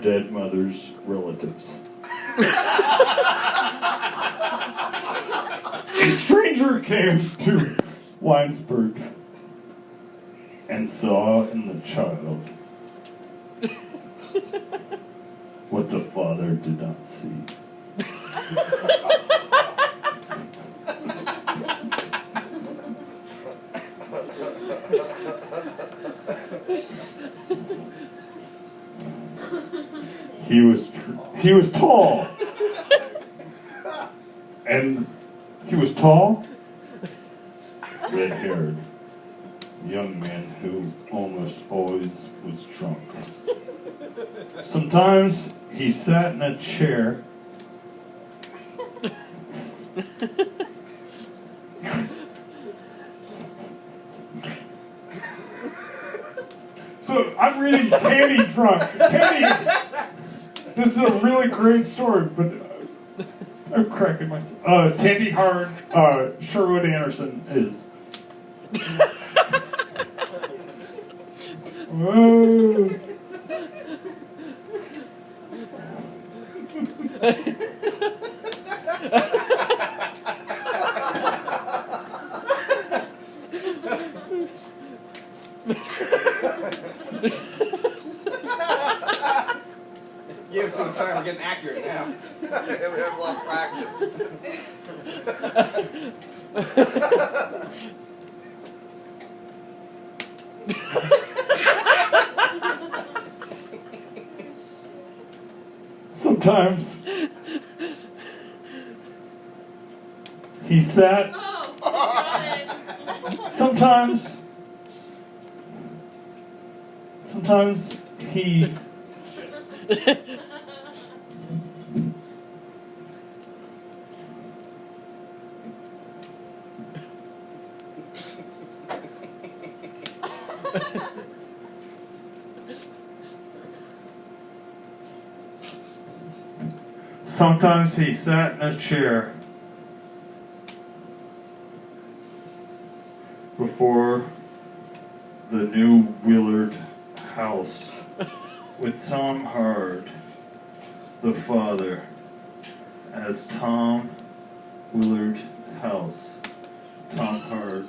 dead mother's relatives. A stranger came to Weinsberg and saw in the child what the father did not see. He was tall. And he was tall, red-haired, young man who almost always was drunk. Sometimes he sat in a chair So I'm reading Tanny drunk. Tanny, this is a really great story, but I'm cracking myself. Tandy Hard, Sherwood Anderson is. Whoa. Give us some time. We're getting accurate now. We have a lot of practice. Sometimes he sat. Oh, got it. Sometimes he. Sometimes he sat in a chair before the new Willard house with Tom Hard, the father, as Tom Willard House. Tom Hard.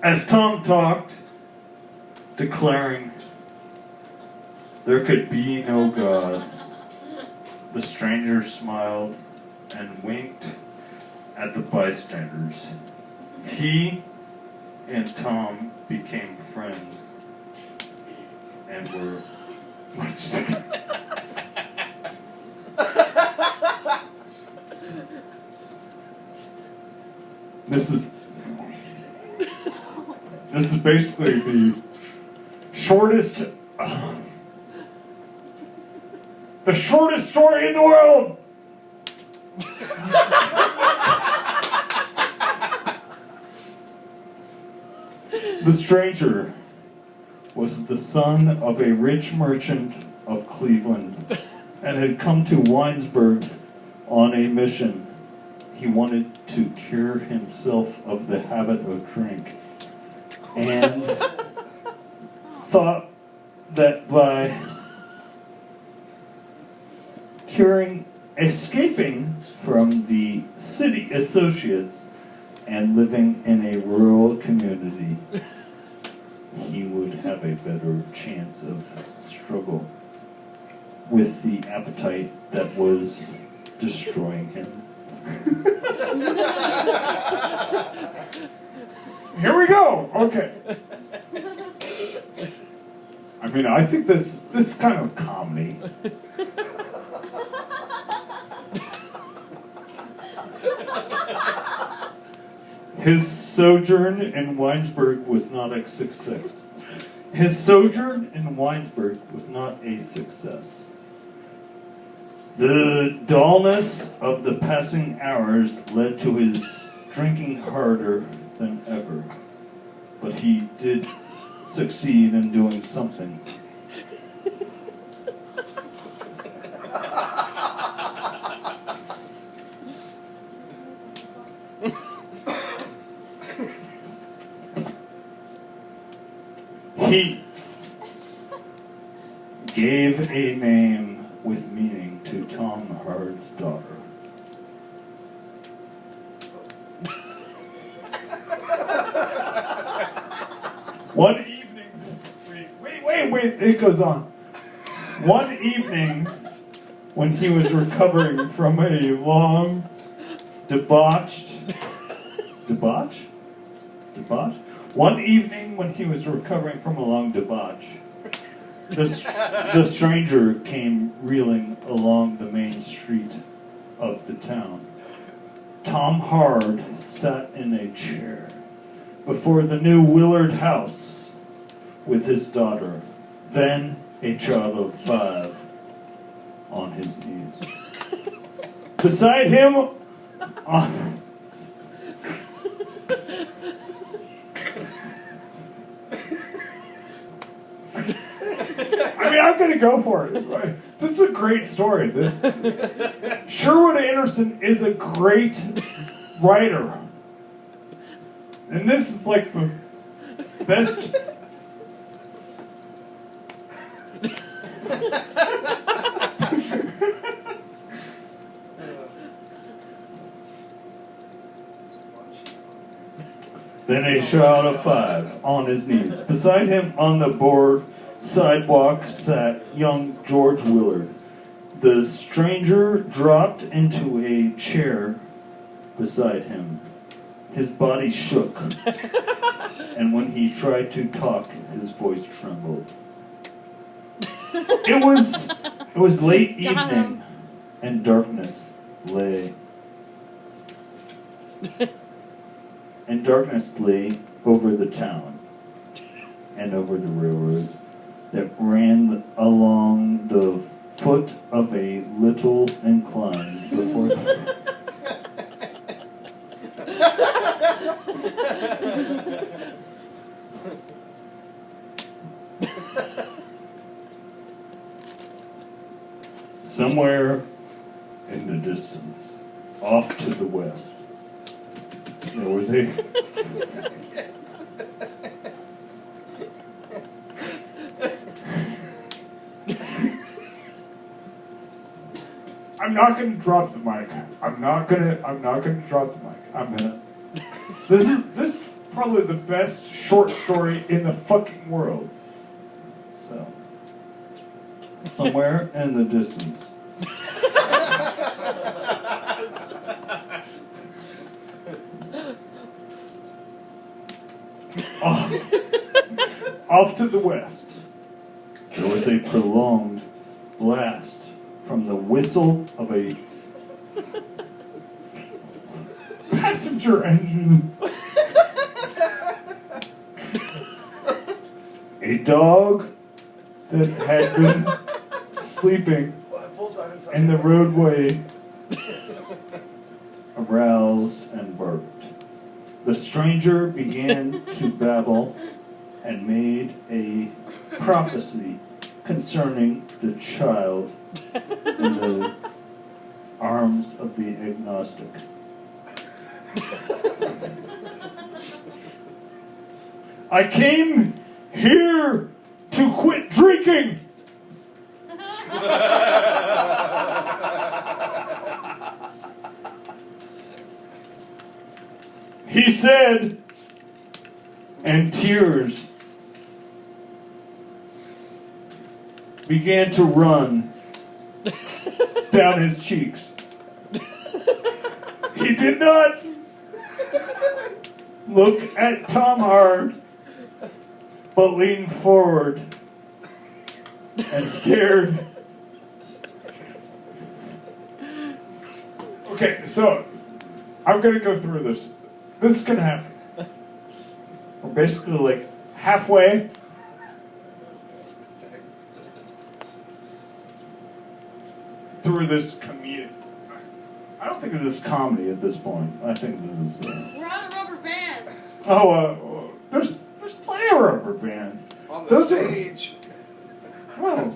As Tom talked, declaring there could be no God, the stranger smiled and winked at the bystanders. He and Tom became friends and were much together. This is basically the shortest story in the world. The stranger was the son of a rich merchant of Cleveland and had come to Weinsberg on a mission. He wanted to cure himself of the habit of drink and thought that by escaping from the city associates and living in a rural community, he would have a better chance of struggle with the appetite that was destroying him. Here we go. Okay. I mean, I think this is kind of a comedy. His sojourn in Weinsberg was not a success. The dullness of the passing hours led to his drinking harder than ever. But he did succeed in doing something. He gave a name with meaning to Tom Hard's daughter. One evening, wait, it goes on. One evening, when he was recovering from a long, debauch? One evening, when he was recovering from a long debauch, the stranger came reeling along the main street of the town. Tom Hard sat in a chair before the new Willard house with his daughter, then a child of 5, on his knees. Beside him, I'm going to go for it. This is a great story. Sherwood Anderson is a great writer. And this is like the best. Then a child of 5 on his knees. Beside him on the board sidewalk sat young George Willard. The stranger dropped into a chair beside him. His body shook, and when he tried to talk, his voice trembled. It was late evening, and darkness lay. And darkness lay over the town and over the railroad that ran along the foot of a little incline before the... Somewhere in the distance, off to the west, there was a... I'm not going to drop the mic. I'm not going to drop the mic. This is probably the best short story in the fucking world. So, somewhere in the distance. Off to the west, there was a prolonged blast from the whistle of a passenger engine. A dog that had been sleeping in the roadway aroused and barked. The stranger began to babble and made a prophecy concerning the child in the arms of the agnostic. I came here to quit drinking. He said, and tears began to run down his cheeks. He did not look at Tom Hard, but leaned forward and stared. Okay, so I'm going to go through this. This is going to happen. We're basically like halfway through this comedic. I don't think of this comedy at this point. I think this is. We're on a rubber band. There's plenty of rubber bands. On the Those stage. Well.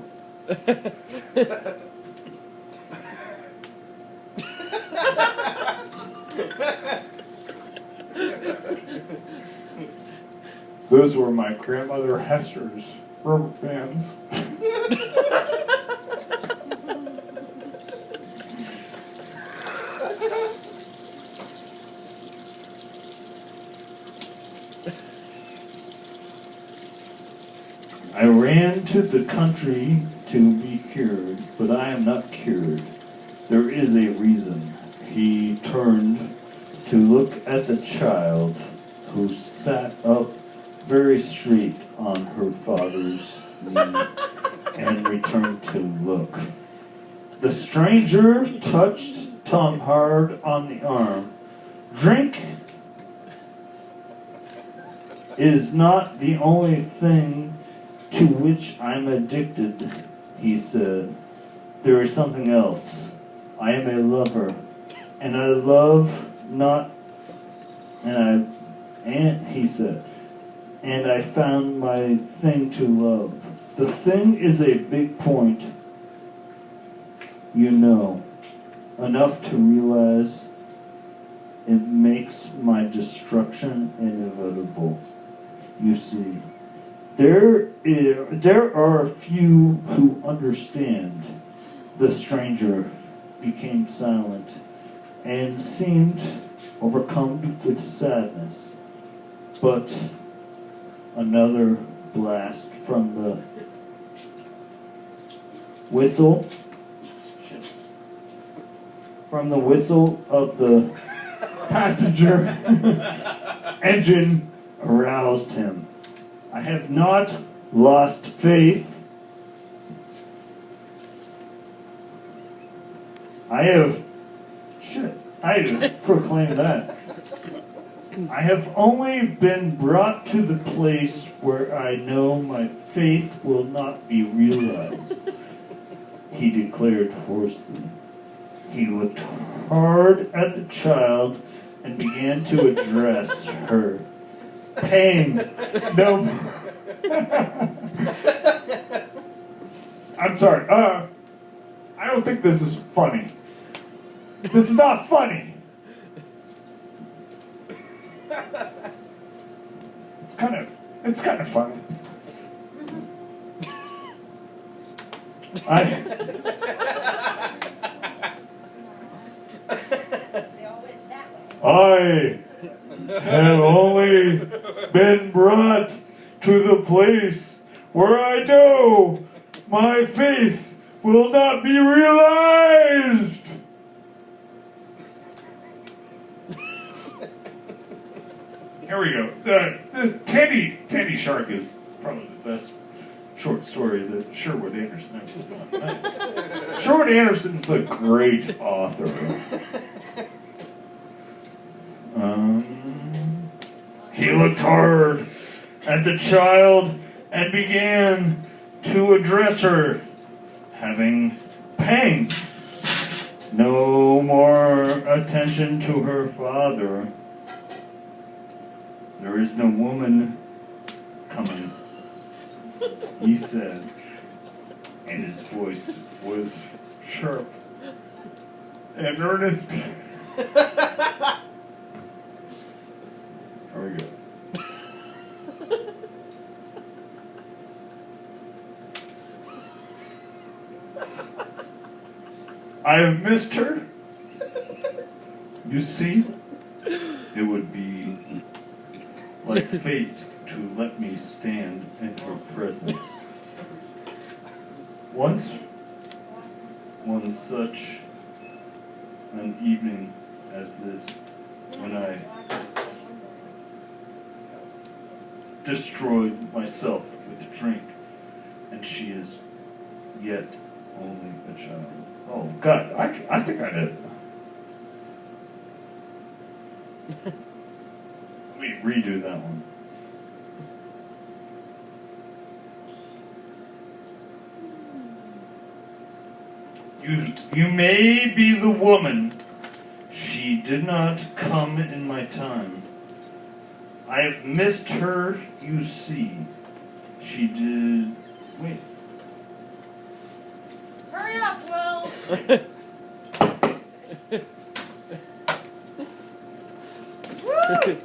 Those were my grandmother Hester's rubber bands. I ran to the country to be cured, but I am not cured. There is a reason. He turned to look at the child who sat up very straight on her father's knee and returned to look. The stranger touched Tom hard on the arm. Drink is not the only thing to which I'm addicted, he said. There is something else. I am a lover, and I love not, and he said, and I found my thing to love. The thing is a big point, you know, enough to realize it makes my destruction inevitable. You see, there are a few who understand. The stranger became silent and seemed overcome with sadness. But another blast from the whistle of the passenger engine aroused him. I have not lost faith. I have proclaimed that. I have only been brought to the place where I know my faith will not be realized, he declared hoarsely. He looked hard at the child and began to address her. Pain. No. I'm sorry. I don't think this is funny. This is not funny. It's kind of funny. I have only been brought to the place where I know my faith will not be realized. Here we go. Candy Shark is probably the best short story that Sherwood Anderson ever done. Sherwood Anderson's a great author. He looked hard at the child and began to address her, having paying no more attention to her father. There is no woman coming, he said, and his voice was sharp and earnest. There we go. I have missed her. You see, it would be like fate to let me stand in her presence. Once, one such an evening as this, when I destroyed myself with drink, and she is yet only a child. Oh, God, I think I did. Let me redo that one. You may be the woman. She did not come in my time. I have missed her, you see. She did... Wait. Hurry up, Will! Woo!